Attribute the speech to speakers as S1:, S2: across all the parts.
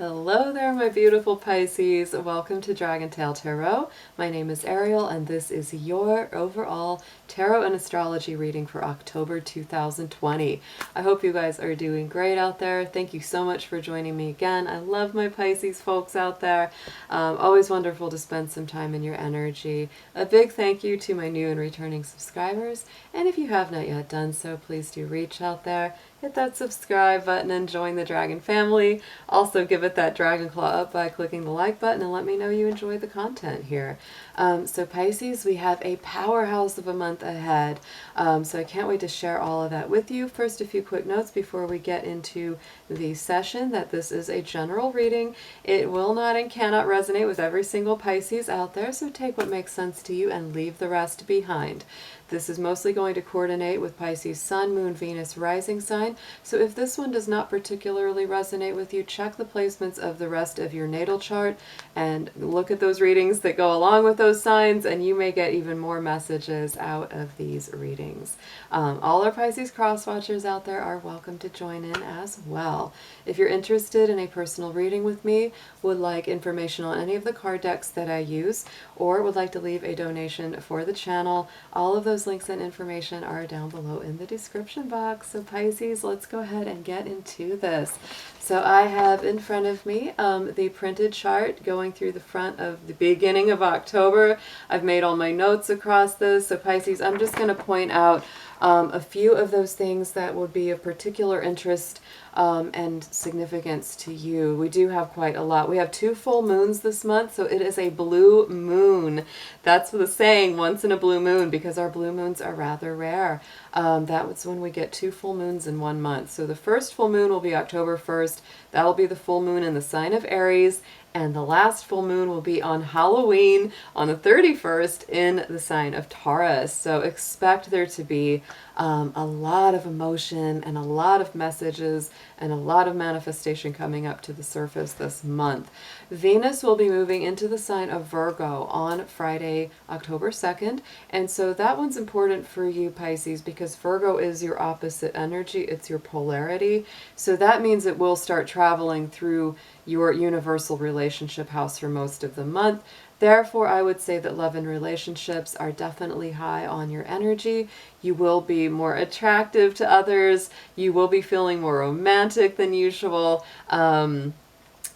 S1: Hello there, my beautiful Pisces. Welcome to Dragon Tail Tarot. My name is Ariel, and this is your overall tarot and astrology reading for October 2020. I hope you guys are doing great out there. Thank you so much for joining me again. I love my Pisces folks out there. Always wonderful to spend some time in your energy. A big thank you to my new and returning subscribers. And if you have not yet done so, please do reach out there. Hit that subscribe button and join the Dragon family. Also give it that dragon claw up by clicking the like button and let me know you enjoy the content here. So Pisces, we have a powerhouse of a month ahead. So I can't wait to share all of that with you. First, a few quick notes before we get into the session that this is a general reading. It will not and cannot resonate with every single Pisces out there, so take what makes sense to you and leave the rest behind. This is mostly going to coordinate with Pisces Sun, Moon, Venus, Rising sign. So if this one does not particularly resonate with you, check the placements of the rest of your natal chart and look at those readings that go along with those signs, and you may get even more messages out of these readings. All our Pisces cross watchers out there are welcome to join in as well. If you're interested in a personal reading with me, would like information on any of the card decks that I use, or would like to leave a donation for the channel, all of those links and information are down below in the description box. So Pisces, let's go ahead and get into this. So I have in front of me the printed chart going through the front of the beginning of October. I've made all my notes across this. So Pisces, I'm just going to point out a few of those things that would be of particular interest and significance to you. We do have quite a lot. We have 2 full moons this month, so it is a blue moon. That's the saying, once in a blue moon, because our blue moons are rather rare. That was when we get 2 full moons in 1 month. So the first full moon will be October 1st. That will be the full moon in the sign of Aries. And the last full moon will be on Halloween on the 31st in the sign of Taurus. So expect there to be a lot of emotion and a lot of messages and a lot of manifestation coming up to the surface this month. Venus will be moving into the sign of Virgo on Friday, October 2nd. And so that one's important for you, Pisces, because Virgo is your opposite energy. It's your polarity. So that means it will start traveling through your universal relationship house for most of the month. Therefore, I would say that love and relationships are definitely high on your energy. You will be more attractive to others. You will be feeling more romantic than usual.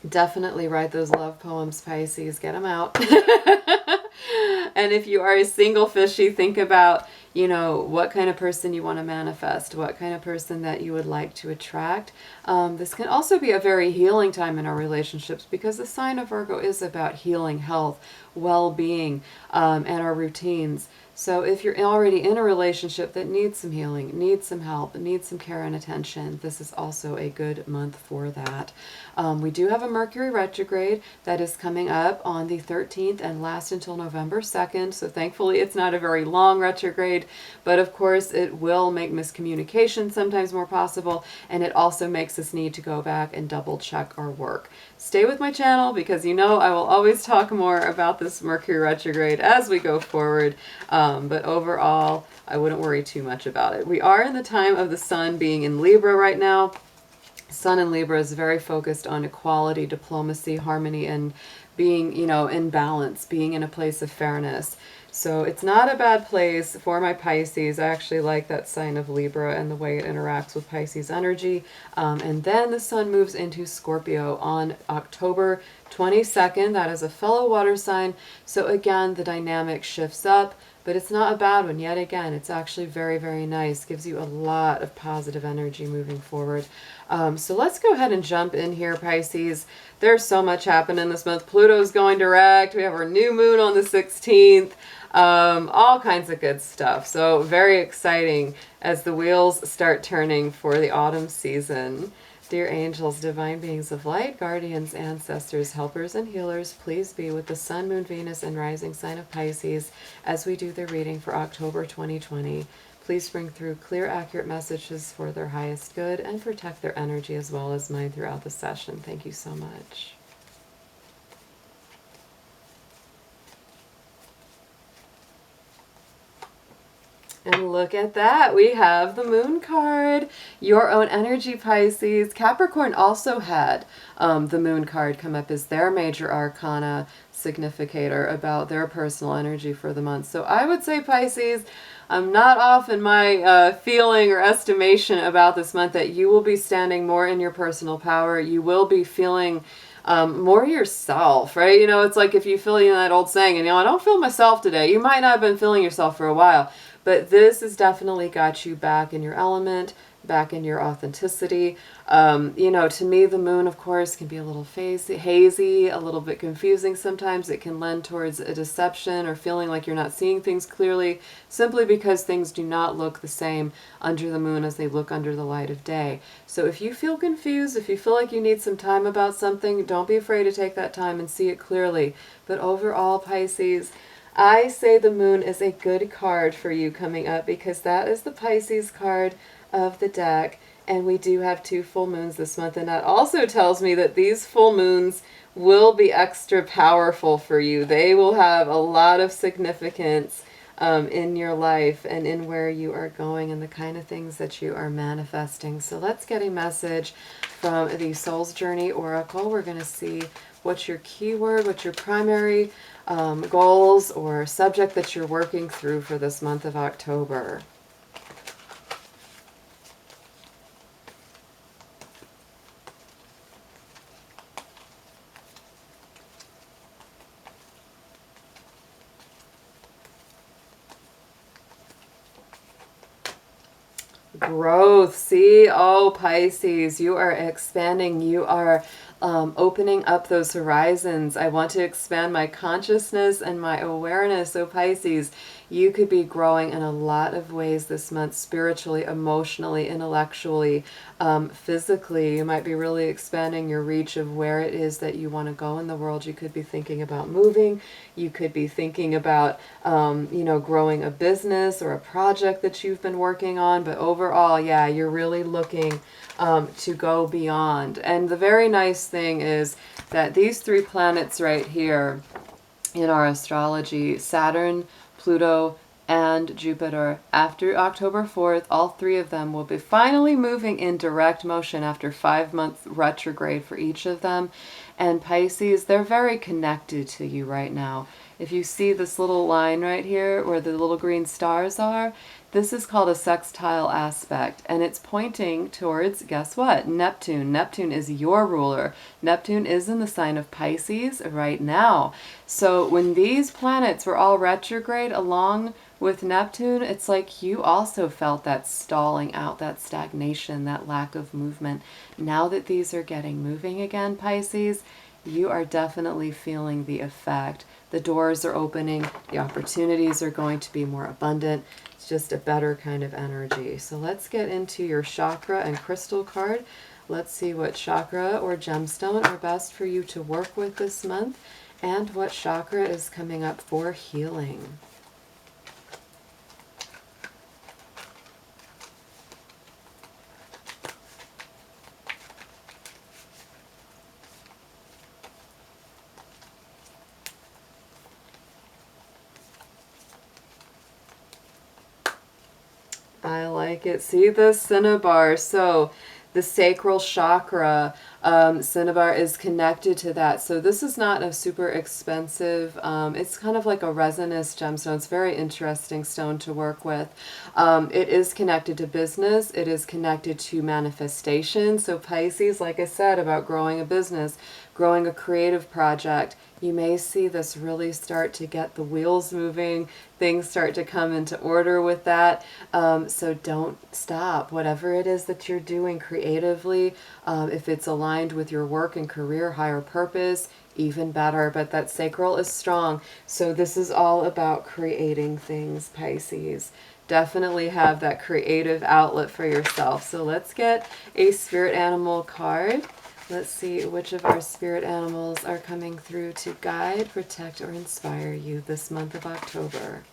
S1: Definitely write those love poems, Pisces. Get them out. And if you are a single fishy, think about, you know, what kind of person you want to manifest, what kind of person that you would like to attract. This can also be a very healing time in our relationships, because the sign of Virgo is about healing, health, well-being, and our routines. So if you're already in a relationship that needs some healing, needs some help, needs some care and attention, this is also a good month for that. We do have a Mercury retrograde that is coming up on the 13th and lasts until November 2nd. So thankfully it's not a very long retrograde, but of course it will make miscommunication sometimes more possible, and it also makes us need to go back and double check our work. Stay with my channel, because you know I will always talk more about this Mercury retrograde as we go forward. But overall, I wouldn't worry too much about it. We are in the time of the Sun being in Libra right now. Sun in Libra is very focused on equality, diplomacy, harmony, and being, you know, in balance, being in a place of fairness. So it's not a bad place for my Pisces. I actually like that sign of Libra and the way it interacts with Pisces energy. And then the Sun moves into Scorpio on October 22nd. That is a fellow water sign. So again, the dynamic shifts up, but it's not a bad one. Yet again, it's actually very, very nice. Gives you a lot of positive energy moving forward. So let's go ahead and jump in here, Pisces. There's so much happening this month. Pluto's going direct. We have our new moon on the 16th. All kinds of good stuff. So very exciting as the wheels start turning for the autumn season. Dear angels, divine beings of light, guardians, ancestors, helpers, and healers, please be with the Sun, Moon, Venus, and rising sign of Pisces as we do the reading for October 2020. Please bring through clear, accurate messages for their highest good and protect their energy as well as mine throughout the session. Thank you so much. And look at that. We have the Moon card. Your own energy, Pisces. Capricorn also had the Moon card come up as their major arcana significator about their personal energy for the month. So I would say, Pisces, I'm not off in my feeling or estimation about this month that you will be standing more in your personal power. You will be feeling more yourself, right? You know, it's like if you feel, you know, that old saying, and, you know, I don't feel myself today. You might not have been feeling yourself for a while, but this has definitely got you back in your element, back in your authenticity. You know, to me, the moon, of course, can be a little hazy, a little bit confusing sometimes. It can lend towards a deception or feeling like you're not seeing things clearly, simply because things do not look the same under the moon as they look under the light of day. So if you feel confused, if you feel like you need some time about something, don't be afraid to take that time and see it clearly. But overall, Pisces, I say the moon is a good card for you coming up because that is the Pisces card of the deck, and we do have 2 full moons this month, and that also tells me that these full moons will be extra powerful for you. They will have a lot of significance in your life and in where you are going and the kind of things that you are manifesting. So let's get a message from the Soul's Journey Oracle. We're going to see what's your keyword, what's your primary goals or subject that you're working through for this month of October. Growth. See, oh, Pisces, you are expanding. You are opening up those horizons. I want to expand my consciousness and my awareness. So Pisces, you could be growing in a lot of ways this month, spiritually, emotionally, intellectually, physically. You might be really expanding your reach of where it is that you want to go in the world. You could be thinking about moving. You could be thinking about, you know, growing a business or a project that you've been working on. But overall, yeah, you're really looking to go beyond. And the very nice thing is that these 3 planets right here in our astrology, Saturn, Pluto, and Jupiter, after October 4th, all 3 of them will be finally moving in direct motion after 5-month retrograde for each of them. And Pisces, they're very connected to you right now. If you see this little line right here where the little green stars are, this is called a sextile aspect, and it's pointing towards, guess what? Neptune. Neptune is your ruler. Neptune is in the sign of Pisces right now. So when these planets were all retrograde along with Neptune, it's like you also felt that stalling out, that stagnation, that lack of movement. Now that these are getting moving again, Pisces, you are definitely feeling the effect. The doors are opening. The opportunities are going to be more abundant. It's just a better kind of energy. So let's get into your chakra and crystal card. Let's see what chakra or gemstone are best for you to work with this month and what chakra is coming up for healing. I like it. See the cinnabar. So the sacral chakra, cinnabar is connected to that. So this is not a super expensive, it's kind of like a resinous gemstone. It's a very interesting stone to work with. It is connected to business. It is connected to manifestation. So Pisces, like I said, about growing a business, growing a creative project, you may see this really start to get the wheels moving, things start to come into order with that. So don't stop. Whatever it is that you're doing creatively, if it's aligned with your work and career, higher purpose, even better. But that sacral is strong. So this is all about creating things, Pisces. Definitely have that creative outlet for yourself. So let's get a spirit animal card. Let's see which of our spirit animals are coming through to guide, protect, or inspire you this month of October.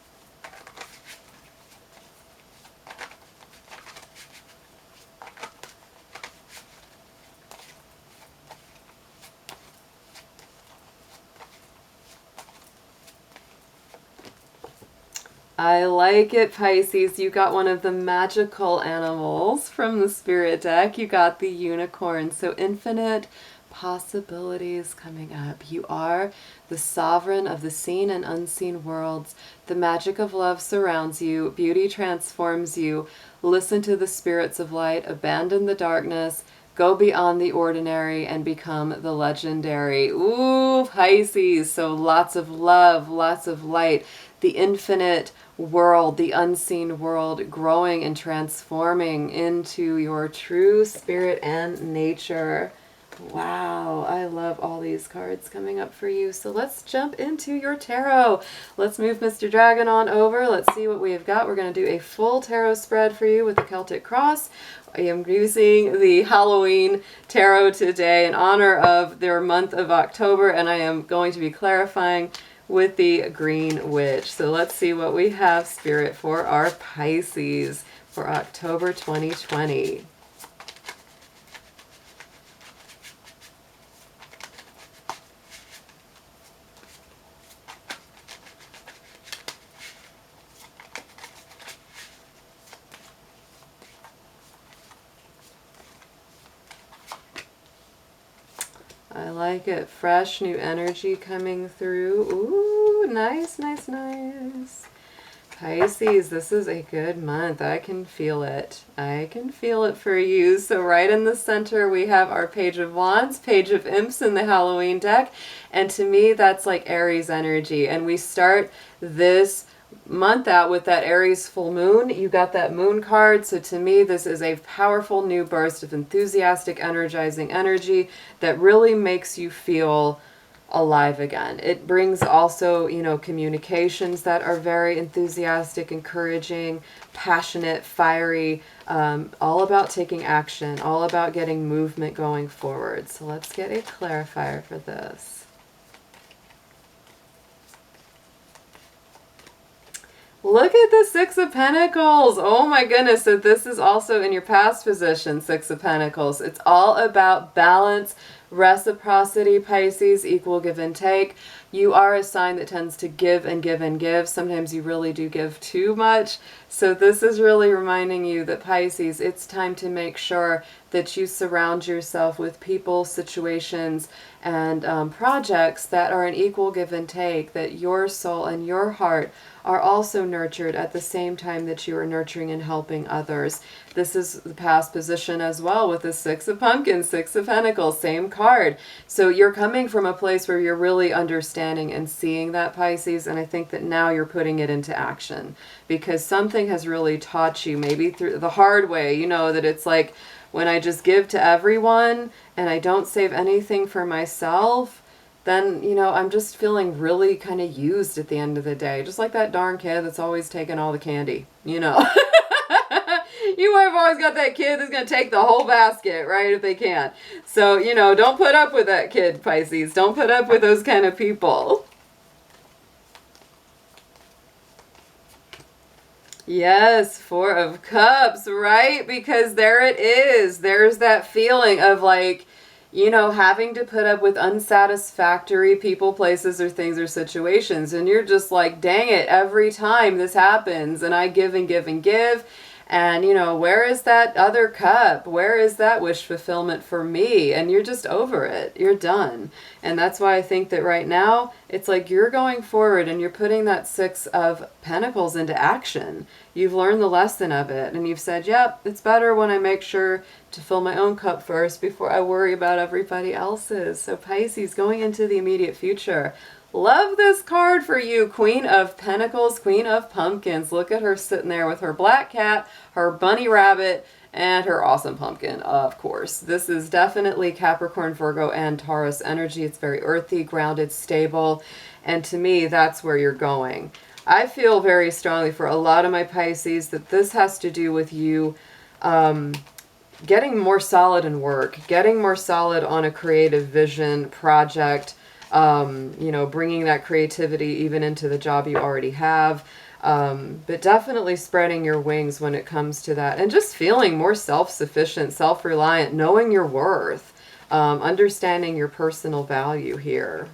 S1: I like it, Pisces. You got one of the magical animals from the Spirit deck. You got the unicorn. So infinite possibilities coming up. You are the sovereign of the seen and unseen worlds. The magic of love surrounds you. Beauty transforms you. Listen to the spirits of light. Abandon the darkness. Go beyond the ordinary and become the legendary. Ooh, Pisces. So lots of love, lots of light. The infinite world, the unseen world, growing and transforming into your true spirit and nature. Wow, I love all these cards coming up for you. So let's jump into your tarot. Let's move Mr. Dragon on over. Let's see what we have got. We're going to do a full tarot spread for you with the Celtic Cross. I am using the Halloween tarot today in honor of their month of October, and I am going to be clarifying with the Green Witch. So let's see what we have, Spirit, for our Pisces for October 2020. I like it. Fresh new energy coming through. Ooh, nice, nice, nice. Pisces, this is a good month. I can feel it. I can feel it for you. So right in the center, we have our Page of Wands, Page of Imps in the Halloween deck. And to me, that's like Aries energy. And we start this month out with that Aries full moon. You got that moon card. So to me, this is a powerful new burst of enthusiastic, energizing energy that really makes you feel alive again. It brings also, you know, communications that are very enthusiastic, encouraging, passionate, fiery, all about taking action, all about getting movement going forward. So let's get a clarifier for this. Look at the Six of Pentacles. Oh my goodness. So this is also in your past position, Six of Pentacles. It's all about balance, reciprocity, Pisces, equal give and take. You are a sign that tends to give and give and give. Sometimes you really do give too much. So this is really reminding you that, Pisces, it's time to make sure that you surround yourself with people, situations, and projects that are an equal give and take, that your soul and your heart are also nurtured at the same time that you are nurturing and helping others. This is the past position as well with the Six of Pumpkins, Six of Pentacles, same card. So you're coming from a place where you're really understanding and seeing that, Pisces, and I think that now you're putting it into action because something has really taught you, maybe through the hard way, you know, that it's like when I just give to everyone and I don't save anything for myself, then, you know, I'm just feeling really kind of used at the end of the day. Just like that darn kid that's always taking all the candy, you know. You have always got that kid that's going to take the whole basket, right, if they can. So, you know, don't put up with that kid, Pisces. Don't put up with those kind of people. Yes, Four of Cups, right? Because there it is. There's that feeling of like, you know, having to put up with unsatisfactory people, places, or things or situations. And you're just like, dang it, every time this happens and I give and give and give. And, you know, where is that other cup? Where is that wish fulfillment for me? And you're just over it. You're done. And that's why I think that right now, it's like you're going forward and you're putting that Six of Pentacles into action. You've learned the lesson of it. And you've said, yep, it's better when I make sure to fill my own cup first before I worry about everybody else's. So Pisces, going into the immediate future. Love this card for you, Queen of Pentacles, Queen of Pumpkins. Look at her sitting there with her black cat, her bunny rabbit, and her awesome pumpkin, of course. This is definitely Capricorn, Virgo, and Taurus energy. It's very earthy, grounded, stable, and to me, that's where you're going. I feel very strongly for a lot of my Pisces that this has to do with you getting more solid in work, getting more solid on a creative vision, project, you know, bringing that creativity even into the job you already have, but definitely spreading your wings when it comes to that and just feeling more self-sufficient, self-reliant, knowing your worth, understanding your personal value here.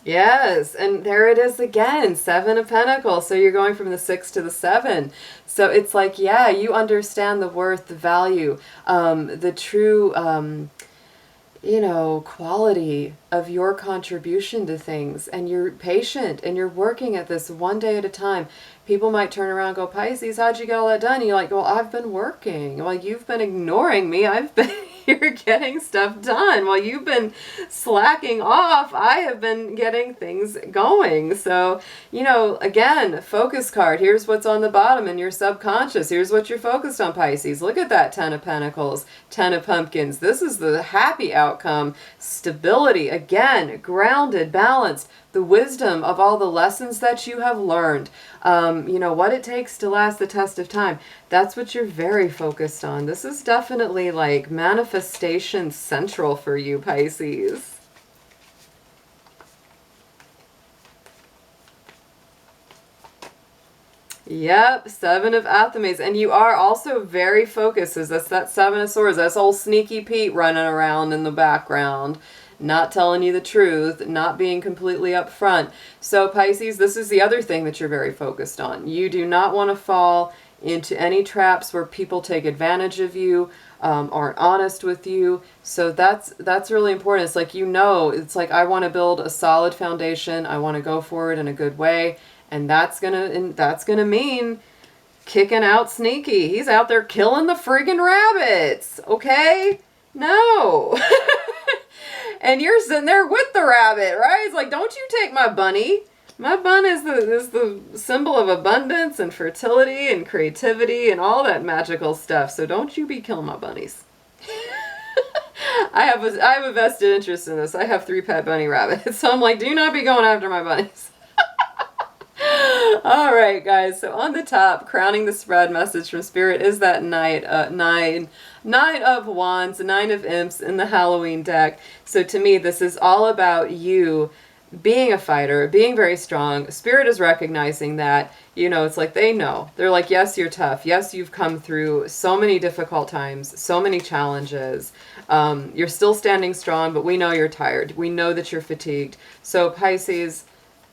S1: Yes, and there it is again, Seven of Pentacles. So you're going from the 6 to the 7. So it's like, yeah, you understand the worth, the value, the true, you know, quality of your contribution to things, and you're patient and you're working at this one day at a time. People might turn around and go, Pisces, how'd you get all that done? And you're like, well, I've been working. Well, you've been ignoring me. I've been here getting stuff done. While you've been slacking off, I have been getting things going. So, you know, again, focus card. Here's what's on the bottom in your subconscious. Here's what you're focused on, Pisces. Look at that 10 of Pentacles, 10 of Pumpkins. This is the happy outcome. Stability, again, grounded, balanced. The wisdom of all the lessons that you have learned, you know, what it takes to last the test of time. That's what you're very focused on. This is definitely like manifestation central for you, Pisces. Yep, Seven of Athames. And you are also very focused. That's that Seven of Swords. That's old Sneaky Pete running around in the background, not telling you the truth, not being completely upfront. So Pisces, this is the other thing that you're very focused on. You do not want to fall into any traps where people take advantage of you, aren't honest with you. So that's really important. It's like, you know, it's like, I want to build a solid foundation. I want to go forward in a good way. And that's gonna mean kicking out Sneaky. He's out there killing the friggin' rabbits, okay? No. And you're sitting there with the rabbit, right? It's like, don't you take my bunny. My bun is the symbol of abundance and fertility and creativity and all that magical stuff. So don't you be killing my bunnies. I have a vested interest in this. I have 3 pet bunny rabbits. So I'm like, do not be going after my bunnies. All right, guys. So on the top, crowning the spread message from Spirit is that Nine of Wands, 9 of Imps in the Halloween deck. So to me, this is all about you being a fighter, being very strong. Spirit is recognizing that, you know, it's like they know. They're like, yes, you're tough. Yes, you've come through so many difficult times, so many challenges. You're still standing strong, but we know you're tired. We know that you're fatigued. So Pisces,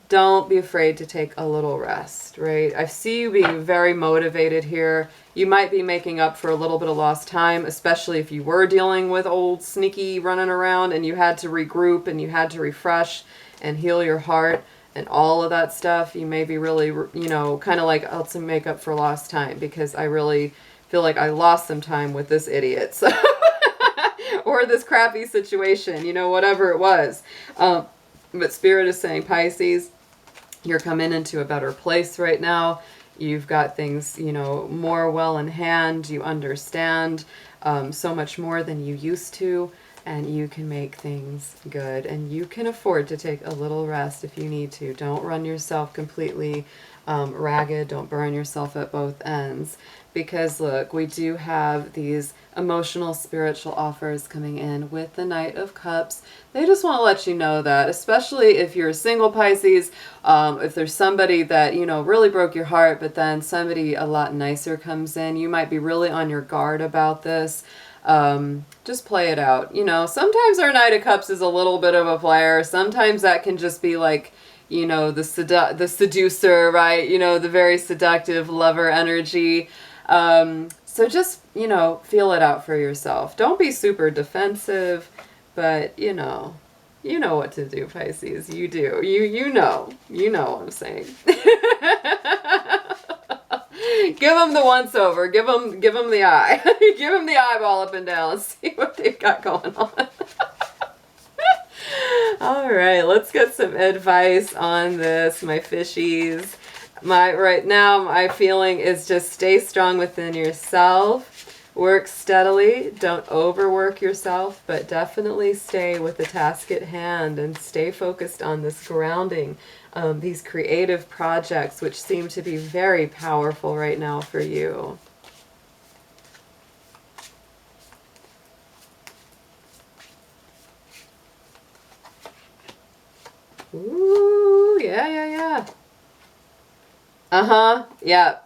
S1: don't be afraid to take a little rest, right? I see you being very motivated here. You might be making up for a little bit of lost time, especially if you were dealing with old Sneaky running around and you had to regroup and you had to refresh and heal your heart and all of that stuff. You may be really, you know, kind of like, I'll make up for lost time because I really feel like I lost some time with this idiot. So or this crappy situation, you know, whatever it was. But Spirit is saying, Pisces, you're coming into a better place right now. You've got things, you know, more well in hand. You understand so much more than you used to, and you can make things good. And you can afford to take a little rest if you need to. Don't run yourself completely ragged. Don't burn yourself at both ends. Because look, we do have these emotional, spiritual offers coming in with the Knight of Cups. They just want to let you know that, especially if you're a single Pisces, if there's somebody that, you know, really broke your heart, but then somebody a lot nicer comes in, you might be really on your guard about this. Just play it out. You know, sometimes our Knight of Cups is a little bit of a player. Sometimes that can just be like, you know, the seducer, right? You know, the very seductive lover energy. So just, you know, feel it out for yourself. Don't be super defensive, but you know what to do, Pisces. You do. You know what I'm saying. Give them the once over. Give them the eye. Give them the eyeball up and down. See what they've got going on. All right, let's get some advice on this, my fishies. Right now, my feeling is just stay strong within yourself. Work steadily. Don't overwork yourself, but definitely stay with the task at hand and stay focused on this grounding, these creative projects, which seem to be very powerful right now for you. Ooh, yeah. Yeah.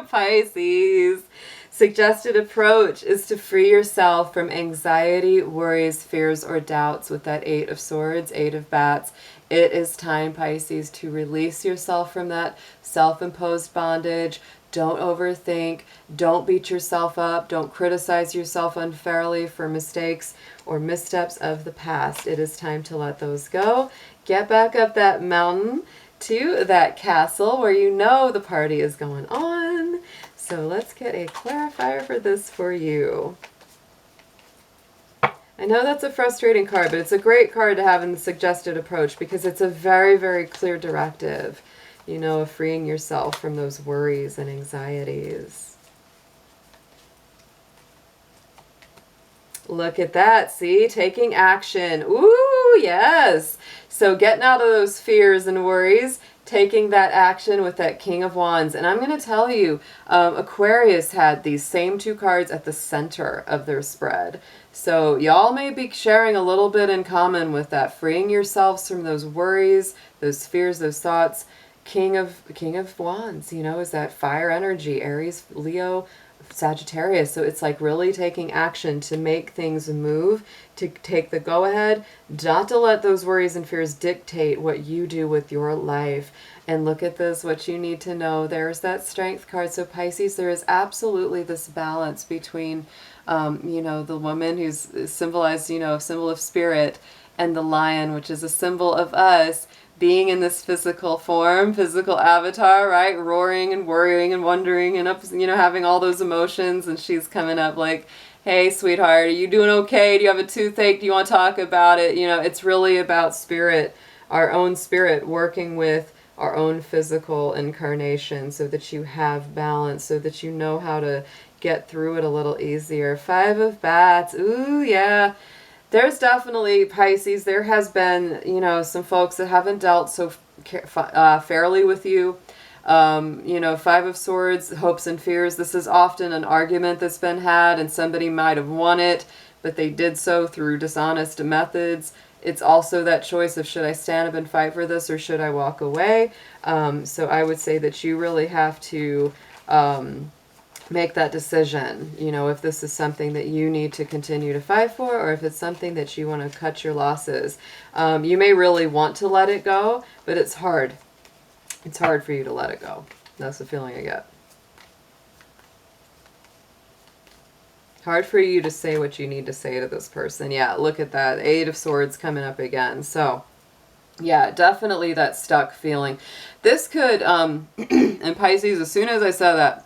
S1: Pisces. Suggested approach is to free yourself from anxiety, worries, fears, or doubts with that 8 of Swords, 8 of Bats. It is time, Pisces, to release yourself from that self-imposed bondage. Don't overthink. Don't beat yourself up. Don't criticize yourself unfairly for mistakes or missteps of the past. It is time to let those go. Get back up that mountain to that castle where you know the party is going on. So let's get a clarifier for this for you. I know that's a frustrating card, but it's a great card to have in the suggested approach because it's a very, very clear directive, you know, of freeing yourself from those worries and anxieties. Look at that, see? Taking action. Ooh, yes. So getting out of those fears and worries, taking that action with that King of Wands. And I'm going to tell you, Aquarius had these same two cards at the center of their spread. So y'all may be sharing a little bit in common with that, freeing yourselves from those worries, those fears, those thoughts. King of Wands, you know, is that fire energy, Aries, Leo, Sagittarius. So it's like really taking action to make things move, to take the go-ahead, not to let those worries and fears dictate what you do with your life. And look at this, what you need to know. There's that Strength card. So Pisces, there is absolutely this balance between, you know, the woman who's symbolized, you know, a symbol of spirit, and the lion, which is a symbol of us being in this physical form, physical avatar, right? Roaring and worrying and wondering and up, you know, having all those emotions. And she's coming up like, hey, sweetheart, are you doing okay? Do you have a toothache? Do you want to talk about it? You know, it's really about spirit, our own spirit working with our own physical incarnation so that you have balance, so that you know how to get through it a little easier. Five of Bats. Ooh, yeah. There's definitely, Pisces, there has been, you know, some folks that haven't dealt so fairly with you. You know, Five of Swords, hopes and fears. This is often an argument that's been had and somebody might have won it, but they did so through dishonest methods. It's also that choice of, should I stand up and fight for this or should I walk away? So I would say that you really have to make that decision, you know, if this is something that you need to continue to fight for or if it's something that you want to cut your losses. You may really want to let it go, but it's hard. It's hard for you to let it go. That's the feeling I get. Hard for you to say what you need to say to this person. Yeah, look at that. Eight of Swords coming up again. So, yeah, definitely that stuck feeling. This could, and Pisces, as soon as I said that,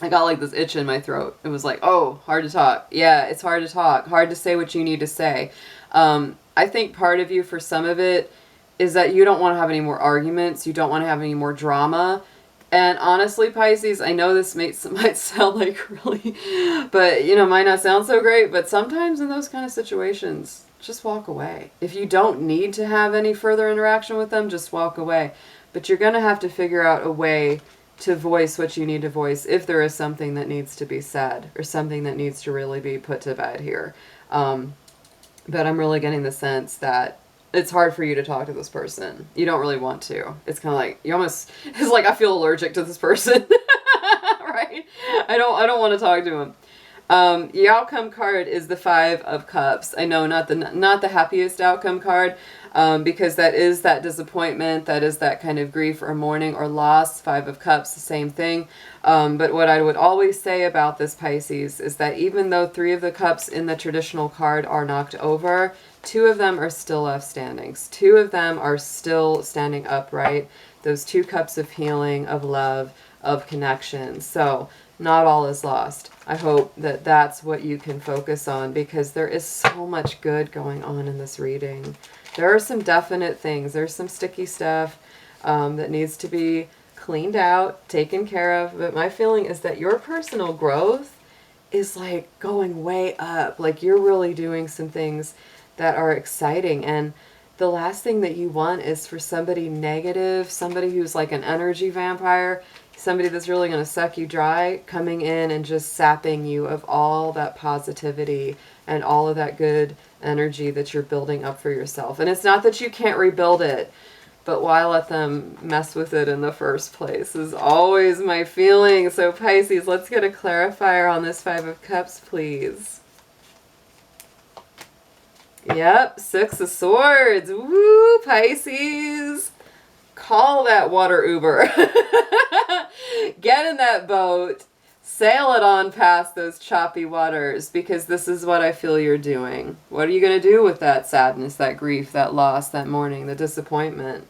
S1: I got like this itch in my throat. It was like, oh, hard to talk. Yeah, it's hard to talk. Hard to say what you need to say. I think part of you, for some of it, is that you don't want to have any more arguments. You don't want to have any more drama. And honestly, Pisces, I know this might sound like really, but, you know, might not sound so great. But sometimes in those kind of situations, just walk away. If you don't need to have any further interaction with them, just walk away. But you're going to have to figure out a way to voice what you need to voice if there is something that needs to be said or something that needs to really be put to bed here. But I'm really getting the sense that it's hard for you to talk to this person. You don't really want to. It's kind of like, you almost, it's like I feel allergic to this person, right? I don't want to talk to him. The outcome card is the Five of Cups. I know not the happiest outcome card, because that is that disappointment, that is that kind of grief or mourning or loss. Five of Cups, the same thing. But what I would always say about this, Pisces, is that even though Three of the Cups in the traditional card are knocked over, two of them are still left standing. Two of them are still standing upright. Those two cups of healing, of love, of connection. So not all is lost. I hope that that's what you can focus on, because there is so much good going on in this reading. There are some definite things. There's some sticky stuff that needs to be cleaned out, taken care of. But my feeling is that your personal growth is like going way up. Like you're really doing some things that are exciting. And the last thing that you want is for somebody negative, somebody who's like an energy vampire, somebody that's really going to suck you dry, coming in and just sapping you of all that positivity and all of that good energy that you're building up for yourself. And it's not that you can't rebuild it, but why let them mess with it in the first place is always my feeling. So Pisces, let's get a clarifier on this Five of Cups, please. Yep, Six of Swords. Woo, Pisces. Call that water Uber. Get in that boat. Sail it on past those choppy waters, because this is what I feel you're doing. What are you going to do with that sadness, that grief, that loss, that mourning, the disappointment?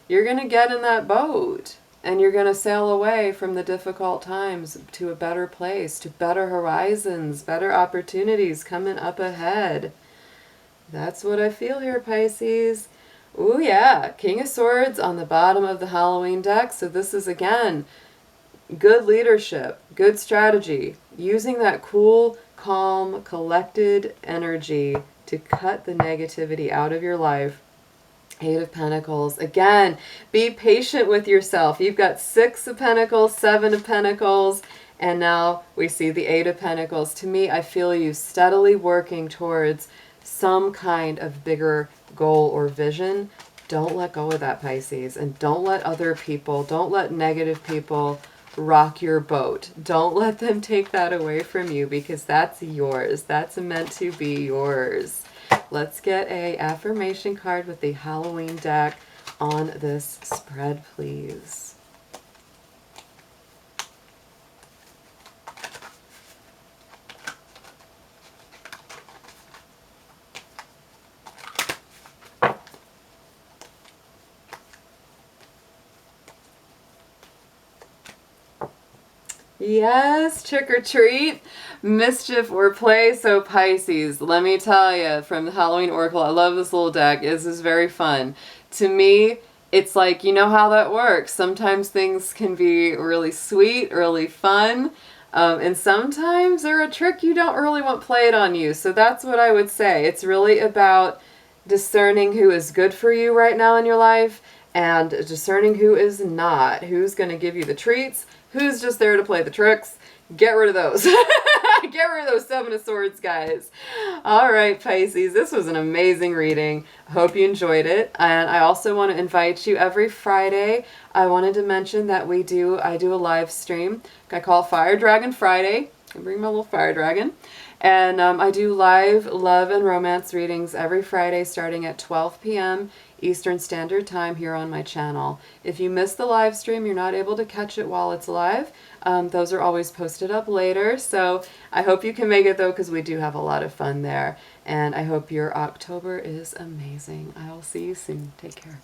S1: You're going to get in that boat and you're going to sail away from the difficult times to a better place, to better horizons, better opportunities coming up ahead. That's what I feel here, Pisces. Ooh, yeah. King of Swords on the bottom of the Halloween deck. So this is, again, good leadership, good strategy, using that cool, calm, collected energy to cut the negativity out of your life. Eight of Pentacles. Again, be patient with yourself. You've got Six of Pentacles, Seven of Pentacles, and now we see the Eight of Pentacles. To me, I feel you steadily working towards some kind of bigger goal or vision. Don't let go of that, Pisces, and don't let other people, don't let negative people rock your boat. Don't let them take that away from you, because that's yours. That's meant to be yours. Let's get a affirmation card with the Halloween deck on this spread, please. Yes, trick or treat, mischief or play. So Pisces, let me tell you, from the Halloween Oracle, I love this little deck. This is very fun. To me, it's like, you know how that works. Sometimes things can be really sweet, really fun, and sometimes they're a trick you don't really want played on you. So that's what I would say. It's really about discerning who is good for you right now in your life and discerning who is not, who's going to give you the treats, who's just there to play the tricks. Get rid of those. Get rid of those Seven of Swords, guys. All right, Pisces, this was an amazing reading. I hope you enjoyed it. And I also want to invite you every Friday. I wanted to mention that I do a live stream. I call it Fire Dragon Friday. I bring my little fire dragon. And I do live love and romance readings every Friday starting at 12 p.m. Eastern Standard Time here on my channel. If you miss the live stream, you're not able to catch it while it's live. Those are always posted up later. So I hope you can make it, though, because we do have a lot of fun there. And I hope your October is amazing. I will see you soon. Take care.